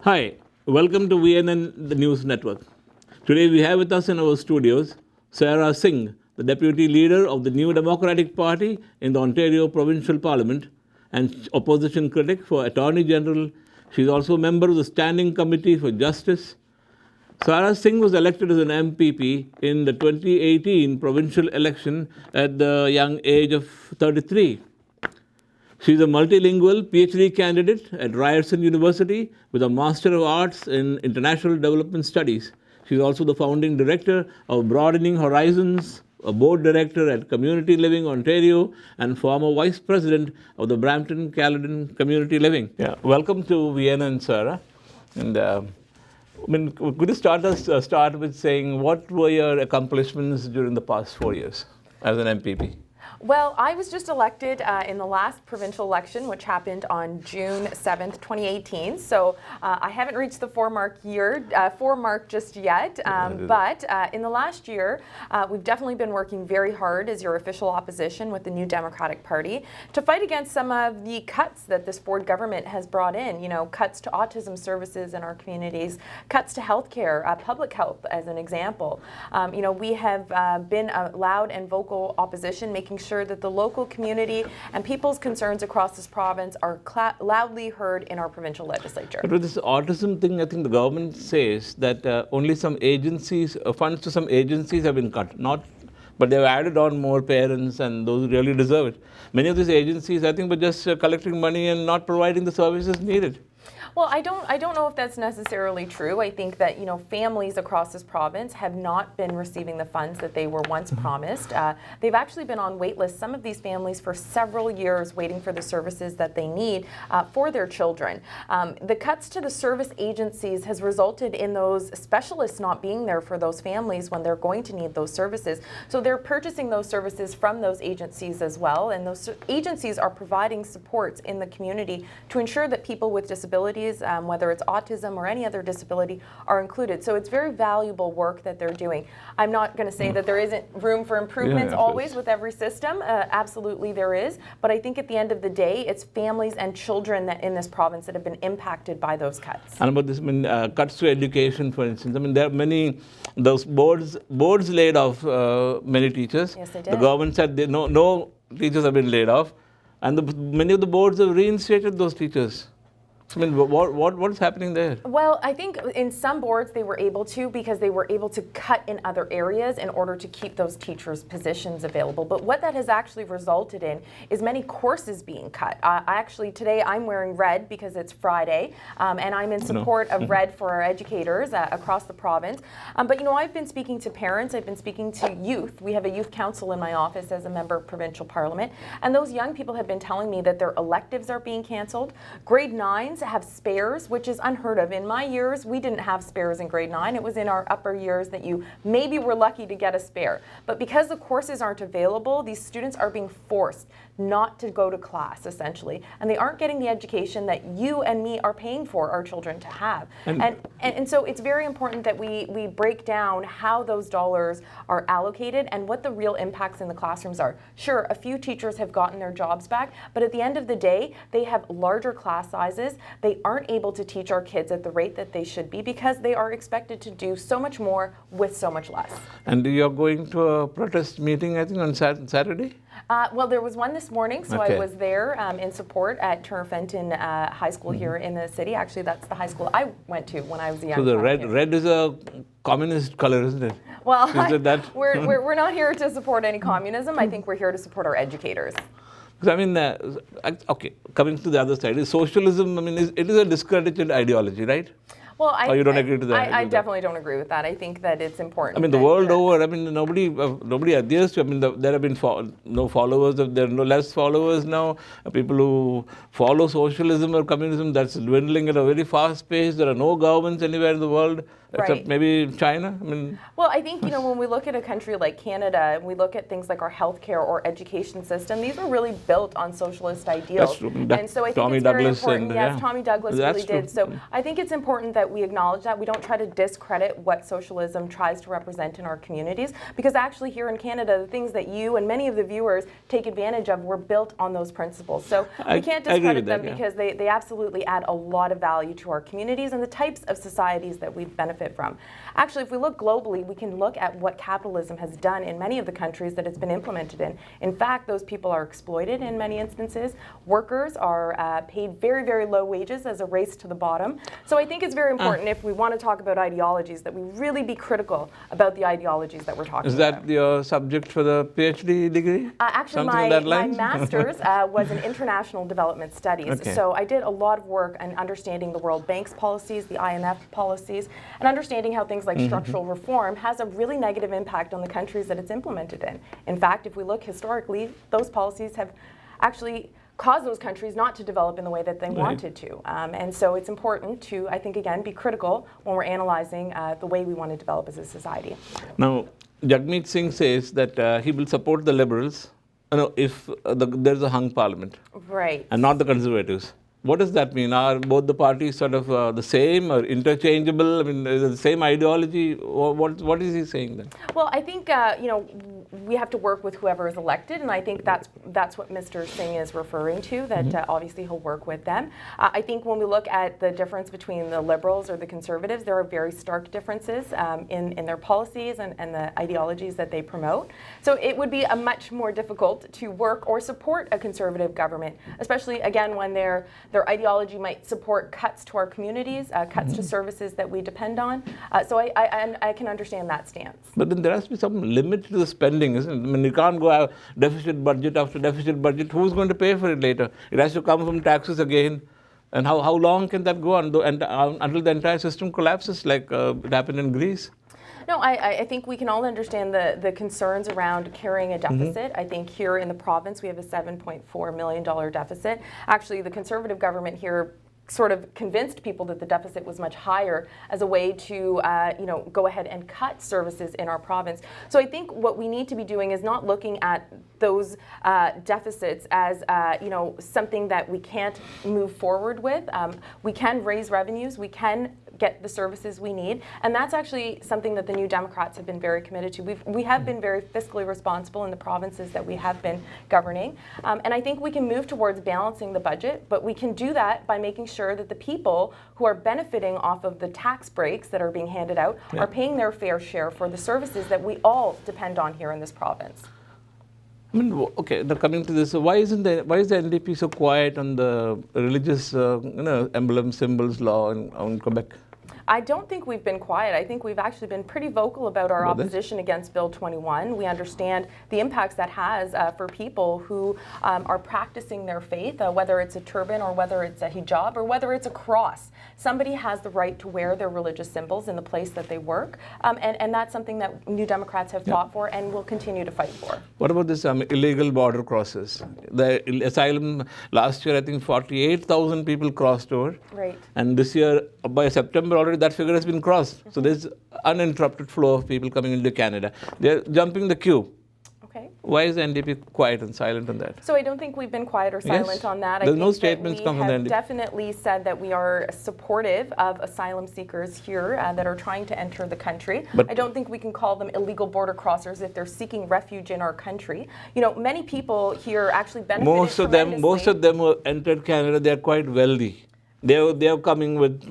Hi, welcome to VNN, the news network. Today we have with us in our studios Sara Singh, the Deputy Leader of the New Democratic Party in the Ontario Provincial Parliament and Opposition Critic for Attorney General. She is also a member of the Standing Committee for Justice. Sara Singh was elected as an MPP in the 2018 provincial election at the young age of 33. She is a multilingual PhD candidate at Ryerson University with a Master of Arts in International Development Studies. She is also the founding director of Broadening Horizons, a board director at Community Living Ontario, and former vice president of the Brampton Caledon Community Living. Yeah, welcome to VNN, Sara. And could you start with saying what were your accomplishments during the past 4 years as an MPP? Well, I was just elected in the last provincial election, which happened on June 7th, 2018. So I haven't reached the four mark just yet. But in the last year, we've definitely been working very hard as your official opposition with the New Democratic Party to fight against some of the cuts that this Ford government has brought in. You know, cuts to autism services in our communities, cuts to healthcare, public health as an example. We have been a loud and vocal opposition, making sure that the local community and people's concerns across this province are loudly heard in our provincial legislature. But with this autism thing, I think the government says that only some agencies, funds to some agencies have been cut, but they've added on more parents and those who really deserve it. Many of these agencies, I think, were just collecting money and not providing the services needed. Well, I don't know if that's necessarily true. I think that, families across this province have not been receiving the funds that they were once promised. They've actually been on wait lists, some of these families, for several years waiting for the services that they need for their children. The cuts to the service agencies has resulted in those specialists not being there for those families when they're going to need those services. So they're purchasing those services from those agencies as well, and those agencies are providing supports in the community to ensure that people with disabilities, whether it's autism or any other disability, are included. So it's very valuable work that they're doing. I'm not going to say that there isn't room for improvements always with every system. Absolutely there is. But I think at the end of the day, it's families and children that in this province that have been impacted by those cuts. And about this, cuts to education, for instance. There are many, those boards laid off many teachers. Yes, they did. The government said no teachers have been laid off. And many of the boards have reinstated those teachers. What's happening there? Well, I think in some boards they were able to, because they were able to cut in other areas in order to keep those teachers' positions available. But what that has actually resulted in is many courses being cut. Today I'm wearing red because it's Friday, and I'm in support of red for our educators across the province. But I've been speaking to parents, I've been speaking to youth. We have a youth council in my office as a member of provincial parliament, and those young people have been telling me that their electives are being canceled. Grade 9s have spares, which is unheard of. In my years, we didn't have spares in grade 9. It was in our upper years that you maybe were lucky to get a spare. But because the courses aren't available, these students are being forced not to go to class, essentially. And they aren't getting the education that you and me are paying for our children to have. And so it's very important that we break down how those dollars are allocated and what the real impacts in the classrooms are. Sure, a few teachers have gotten their jobs back, but at the end of the day, they have larger class sizes. They aren't able to teach our kids at the rate that they should be because they are expected to do so much more with so much less. And you're going to a protest meeting, I think, on Saturday? Well, there was one this morning, so Okay. I was there in support at Turner Fenton High School here in the city. Actually, that's the high school I went to when I was a young So the kid. red is a communist color, isn't it? Well, Is it that? we're not here to support any communism. I think we're here to support our educators. Okay, coming to the other side, is socialism, it is a discredited ideology, right? Well, you don't agree to that? I definitely don't agree with that. I think that it's important. The world over, nobody adheres to. There have been no followers. There are no less followers now. People who follow socialism or communism, that's dwindling at a very fast pace. There are no governments anywhere in the world. Except maybe China? Well, I think, when we look at a country like Canada, we look at things like our healthcare or education system, these were really built on socialist ideals. That's true. And so I think Tommy it's very Douglas important. Yes, Tommy Douglas really did. So I think it's important that that we acknowledge that. We don't try to discredit what socialism tries to represent in our communities, because actually here in Canada, the things that you and many of the viewers take advantage of were built on those principles. So we can't discredit them because they absolutely add a lot of value to our communities and the types of societies that we benefit from. Actually, if we look globally, we can look at what capitalism has done in many of the countries that it's been implemented in. In fact, those people are exploited in many instances. Workers are paid very, very low wages as a race to the bottom. So I think it's very important if we want to talk about ideologies that we really be critical about the ideologies that we're talking about. Is that your subject for the PhD degree? Actually, my master's was in international development studies. Okay. So I did a lot of work on understanding the World Bank's policies, the IMF policies, and understanding how things like structural reform has a really negative impact on the countries that it's implemented in. In fact, if we look historically, those policies have actually caused those countries not to develop in the way that they wanted to. And so it's important to, I think, again, be critical when we're analyzing the way we want to develop as a society. Now, Jagmeet Singh says that he will support the Liberals if there's a hung parliament. Right. And not the Conservatives. What does that mean? Are both the parties sort of the same or interchangeable? I mean, is it the same ideology? What is he saying then? Well, I think we have to work with whoever is elected, and I think that's what Mr. Singh is referring to. That obviously he'll work with them. I think when we look at the difference between the Liberals or the Conservatives, there are very stark differences in their policies and the ideologies that they promote. So it would be a much more difficult to work or support a Conservative government, especially again when their ideology might support cuts to our communities, cuts to services that we depend on. So I can understand that stance. But then there has to be some limit to the spending, isn't it? I mean, you can't go have deficit budget after deficit budget. Who's going to pay for it later? It has to come from taxes again. And how long can that go on until the entire system collapses, like it happened in Greece? No, I think we can all understand the concerns around carrying a deficit. I think here in the province we have a $7.4 million deficit. Actually, the Conservative government here sort of convinced people that the deficit was much higher as a way to go ahead and cut services in our province. So I think what we need to be doing is not looking at those deficits as something that we can't move forward with. We can raise revenues, we can get the services we need, and that's actually something that the New Democrats have been very committed to. We have been very fiscally responsible in the provinces that we have been governing, and I think we can move towards balancing the budget, but we can do that by making sure that the people who are benefiting off of the tax breaks that are being handed out are paying their fair share for the services that we all depend on here in this province. I mean, okay, now coming to this, why is the NDP so quiet on the religious emblem symbols law in Quebec? I don't think we've been quiet. I think we've actually been pretty vocal about our opposition against Bill 21. We understand the impacts that has for people who are practicing their faith, whether it's a turban or whether it's a hijab or whether it's a cross. Somebody has the right to wear their religious symbols in the place that they work, and that's something that New Democrats have fought for and will continue to fight for. What about this illegal border crosses? The Asylum, last year I think 48,000 people crossed over. Right. And this year, by September already, that figure has been crossed. So there's uninterrupted flow of people coming into Canada. They're jumping the queue. Okay. Why is the NDP quiet and silent on that? So I don't think we've been quiet or silent on that. There's I think no statements that come we from the have NDP. definitely said that we are supportive of asylum seekers here that are trying to enter the country. But I don't think we can call them illegal border crossers if they're seeking refuge in our country. You know, many people here actually benefit most of them who entered Canada, they're quite wealthy. They're coming with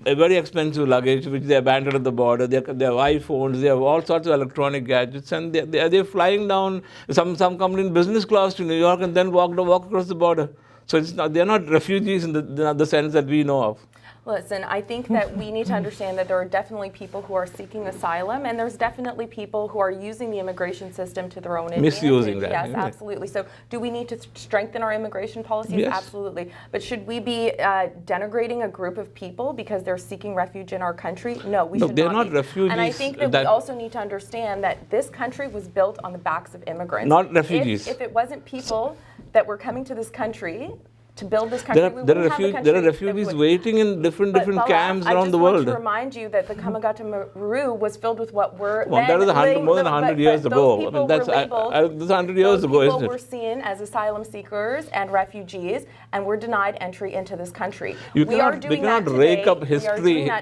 a very expensive luggage, which they abandoned at the border. They have iPhones, they have all sorts of electronic gadgets, and they're flying down. Some come in business class to New York and then walk across the border. So they're not refugees in the sense that we know of. Listen, I think that we need to understand that there are definitely people who are seeking asylum, and there's definitely people who are using the immigration system to their own advantage. Misusing that. Yes, absolutely. So do we need to strengthen our immigration policies? Yes. Absolutely. But should we be denigrating a group of people because they're seeking refuge in our country? No, we should not. They're not be. refugees. And I think that we also need to understand that this country was built on the backs of immigrants. Not refugees. If it wasn't people that were coming to this country to build this country. There are refugees waiting in different Bala, camps around the world. I just want to remind you that the Komagata Maru was filled with what were that was more than 100 years ago. I mean, that's 100 years ago, isn't it? Those people were seen as asylum seekers and refugees and were denied entry into this country. We are doing that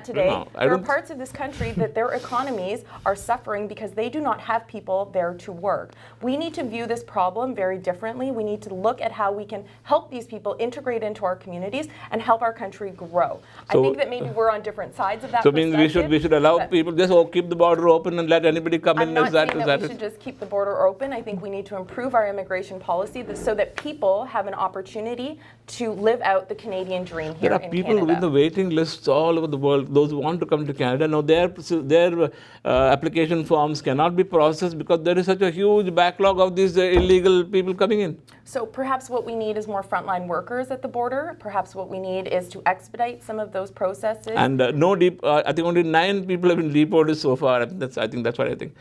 today. There are parts of this country that their economies are suffering because they do not have people there to work. We need to view this problem very differently. We need to look at how we can help these people integrate into our communities and help our country grow. I think that maybe we're on different sides of that. So means we should allow people just keep the border open and let anybody come in. I'm not saying that we should just keep the border open. I think we need to improve our immigration policy so that people have an opportunity to live out the Canadian dream here in Canada. There are people with the waiting lists all over the world, those who want to come to Canada. Now their application forms cannot be processed because there is such a huge backlog of these illegal people coming in. So perhaps what we need is more frontline workers at the border. Perhaps what we need is to expedite some of those processes. And I think only 9 people have been deported so far. I think that's what I think.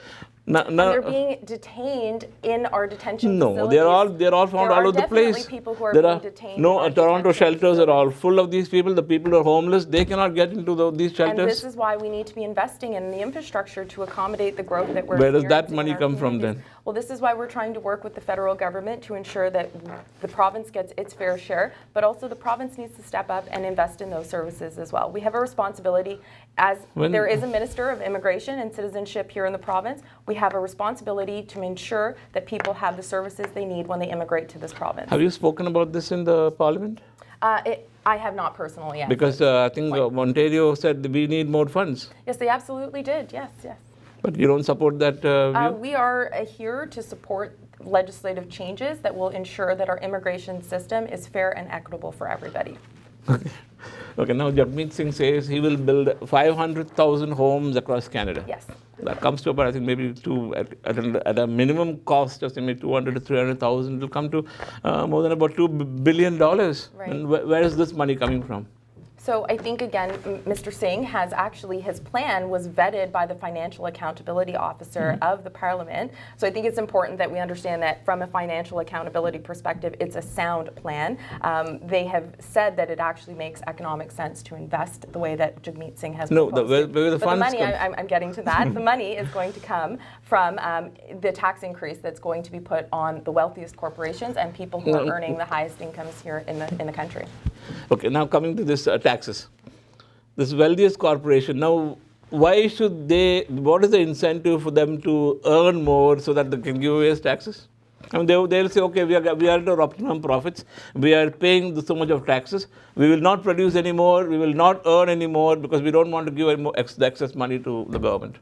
And they're being detained in our detention facilities. No, they're all found all over the place. There are people who are being detained. No, Toronto shelters are all full of these people. The people who are homeless, they cannot get into these shelters. And this is why we need to be investing in the infrastructure to accommodate the growth that we're experiencing. Where does that money come from then? Well, this is why we're trying to work with the federal government to ensure that the province gets its fair share, but also the province needs to step up and invest in those services as well. We have a responsibility, there is a Minister of Immigration and Citizenship here in the province. We have a responsibility to ensure that people have the services they need when they immigrate to this province. Have you spoken about this in the Parliament? I have not personally yet. Because I think Ontario said we need more funds. Yes, they absolutely did. Yes. But you don't support that view? We are here to support legislative changes that will ensure that our immigration system is fair and equitable for everybody. Okay, now Jagmeet Singh says he will build 500,000 homes across Canada. Yes. That comes to about, I think, maybe at a minimum cost of maybe 200 to 300,000. It will come to more than about $2 billion. Right. And where is this money coming from? So I think, again, Mr. Singh has actually, his plan was vetted by the Financial Accountability Officer of the Parliament. So I think it's important that we understand that from a financial accountability perspective, it's a sound plan. They have said that it actually makes economic sense to invest the way that Jagmeet Singh has proposed. Where the funds money, I'm getting to that. The money is going to come from the tax increase that's going to be put on the wealthiest corporations and people who are earning the highest incomes here in the country. Okay, now coming to this taxes. This wealthiest corporation, now why should what is the incentive for them to earn more so that they can give away taxes? I mean, they'll say, okay, we are at our optimum profits, we are paying so much of taxes, we will not produce any more, we will not earn any more because we don't want to give any more excess money to the government.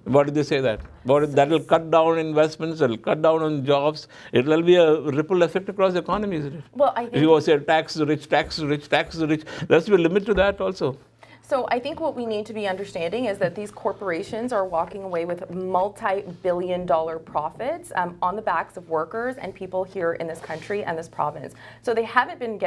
Why did they say that? That will cut down investments, it will cut down on jobs, it will be a ripple effect across the economy, isn't it? Well, I think if you say tax the rich, there has to be a limit to that also. So I think what we need to be understanding is that these corporations are walking away with multi-billion-dollar profits on the backs of workers and people here in this country and this province. So they haven't been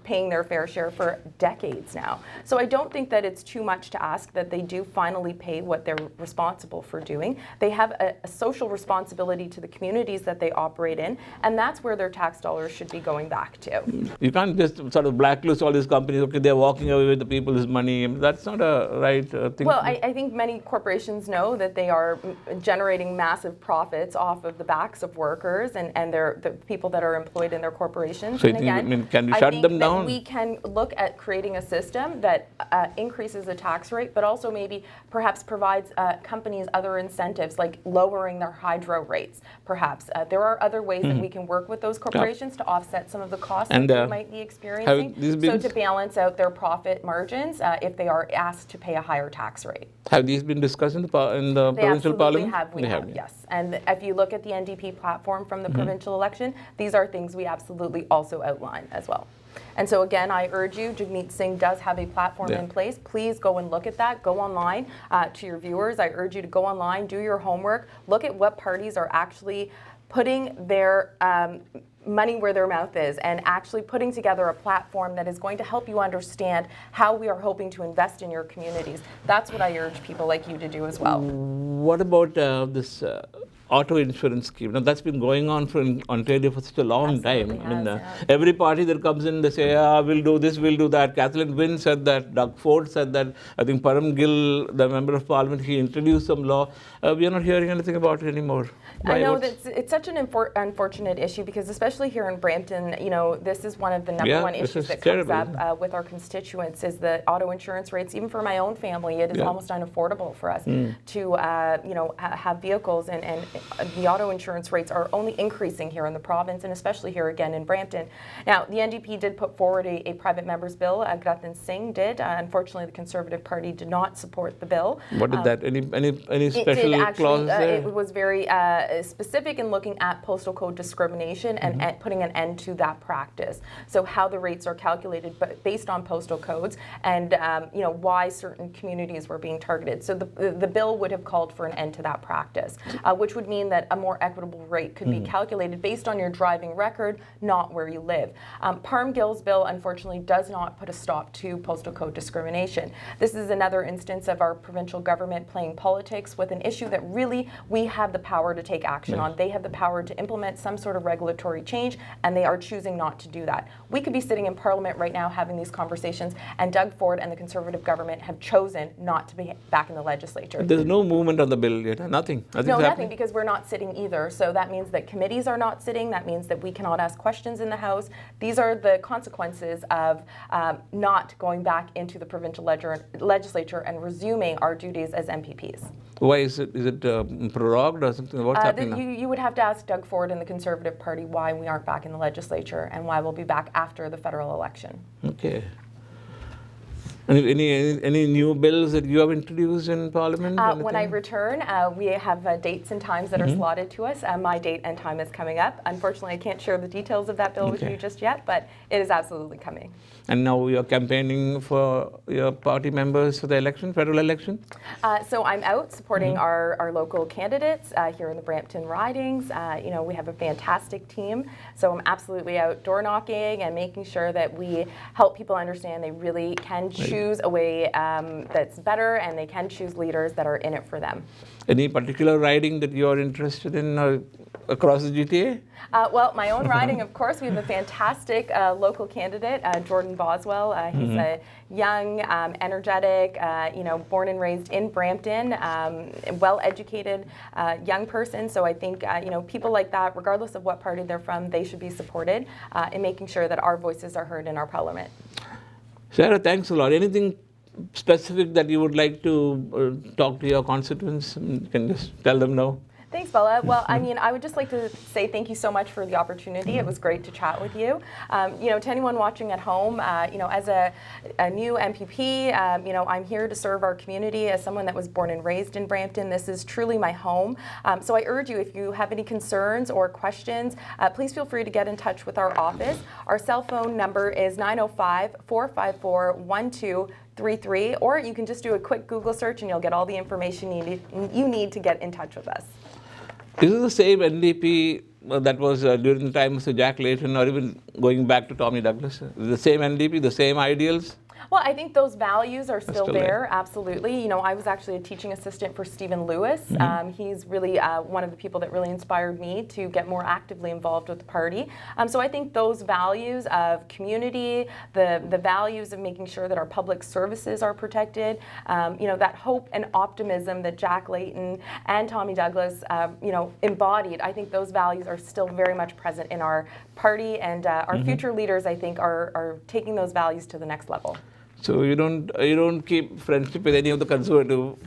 paying their fair share for decades now. So I don't think that it's too much to ask that they do finally pay what they're responsible for doing. They have a social responsibility to the communities that they operate in, and that's where their tax dollars should be going back to. You can't just sort of blacklist all these companies, okay, they're walking away with the people's money. That's not a right thing. Well, I think many corporations know that they are generating massive profits off of the backs of workers and the people that are employed in their corporations. So can you shut them down? We can look at creating a system that increases the tax rate, but also maybe perhaps provides companies other incentives, like lowering their hydro rates, perhaps. There are other ways that we can work with those corporations to offset some of the costs that they might be experiencing, so to balance out their profit margins if they are asked to pay a higher tax rate. Have these been discussed in the provincial parliament? We have, yes. And if you look at the NDP platform from the provincial election, these are things we absolutely also outline as well. And so again, I urge you, Jagmeet Singh does have a platform in place. Please go and look at that. Go online to your viewers. I urge you to go online, do your homework, look at what parties are actually putting their money where their mouth is and actually putting together a platform that is going to help you understand how we are hoping to invest in your communities. That's what I urge people like you to do as well. What about this auto insurance scheme. Now that's been going on in Ontario for such a long Absolutely time. I mean, has, yeah. every party that comes in, they say, we'll do this, we'll do that. Kathleen Wynne said that, Doug Ford said that, I think Param Gill, the member of parliament, he introduced some law. We are not hearing anything about it anymore. I know that it's such an unfortunate issue because especially here in Brampton, you know, this is one of the number one issues that comes up with our constituents is the auto insurance rates. Even for my own family, it is almost unaffordable for us to, you know, have vehicles, and the auto insurance rates are only increasing here in the province, and especially here again in Brampton. Now, the NDP did put forward a private member's bill. Sara Singh did. Unfortunately, the Conservative Party did not support the bill. What did that? Any special clause there? It was very specific in looking at postal code discrimination and putting an end to that practice. So how the rates are calculated, but based on postal codes, and you know, why certain communities were being targeted. So the bill would have called for an end to that practice, which would mean that a more equitable rate could be calculated based on your driving record, not where you live. Parm Gill's bill, unfortunately, does not put a stop to postal code discrimination. This is another instance of our provincial government playing politics with an issue that really we have the power to take action on. They have the power to implement some sort of regulatory change, and they are choosing not to do that. We could be sitting in Parliament right now having these conversations, and Doug Ford and the Conservative government have chosen not to be back in the legislature. There's no movement on the bill yet, nothing. No, nothing, because we're not sitting either. So that means that committees are not sitting. That means that we cannot ask questions in the House. These are the consequences of not going back into the provincial legislature and resuming our duties as MPPs. Why is it? Is it prorogued or something? What's happening now? You would have to ask Doug Ford and the Conservative Party why we aren't back in the legislature and why we'll be back after the federal election. Okay. Any new bills that you have introduced in Parliament? When I return, we have dates and times that are slotted to us. My date and time is coming up. Unfortunately, I can't share the details of that bill with you just yet, but it is absolutely coming. And now you're campaigning for your party members for the election, federal election? So I'm out supporting our local candidates here in the Brampton ridings. You know, we have a fantastic team. So I'm absolutely out door knocking and making sure that we help people understand they really can choose a way that's better, and they can choose leaders that are in it for them. Any particular riding that you're interested in across the GTA? Well, my own riding, of course, we have a fantastic local candidate, Jordan Boswell. He's a young, energetic, you know, born and raised in Brampton, well-educated young person. So I think, you know, people like that, regardless of what party they're from, they should be supported in making sure that our voices are heard in our parliament. Sarah, thanks a lot. Anything specific that you would like to talk to your constituents? You can just tell them now. Thanks, Bella. Well, I mean, I would just like to say thank you so much for the opportunity. It was great to chat with you. You know, to anyone watching at home, you know, as a new MPP, you know, I'm here to serve our community as someone that was born and raised in Brampton. This is truly my home. So I urge you, if you have any concerns or questions, please feel free to get in touch with our office. Our cell phone number is 905-454-1233, or you can just do a quick Google search and you'll get all the information you need to get in touch with us. Is it the same NDP that was during the time of Sir Jack Layton, or even going back to Tommy Douglas? Is it the same NDP, the same ideals? Well, I think those values are still there, absolutely. You know, I was actually a teaching assistant for Stephen Lewis. He's really one of the people that really inspired me to get more actively involved with the party. So I think those values of community, the values of making sure that our public services are protected, you know, that hope and optimism that Jack Layton and Tommy Douglas, you know, embodied, I think those values are still very much present in our party, and our future leaders, I think, are taking those values to the next level. So you don't keep friendship with any of the Conservative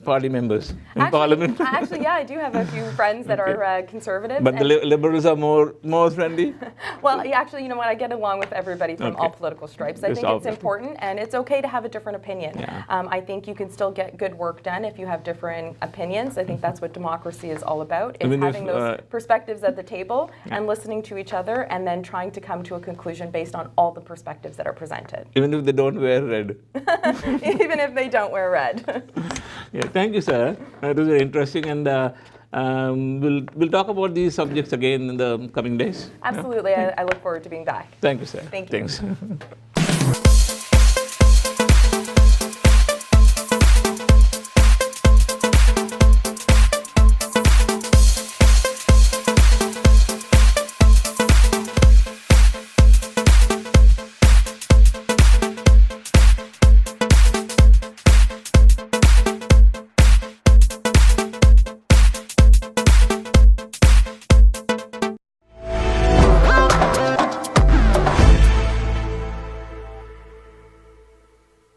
party members in Parliament? Actually, yeah, I do have a few friends that are conservative. But the Liberals are more friendly? Well, actually, you know what, I get along with everybody from all political stripes. I think it's important, and it's okay to have a different opinion. Yeah. I think you can still get good work done if you have different opinions. I think that's what democracy is all about, is having those perspectives at the table and listening to each other, and then trying to come to a conclusion based on all the perspectives that are presented. Even if they don't wear red. Even if they don't wear red. Yeah, thank you, Sarah. It was very interesting, and we'll talk about these subjects again in the coming days. Absolutely. I look forward to being back. Thank you, Sarah. Thank you. Thanks.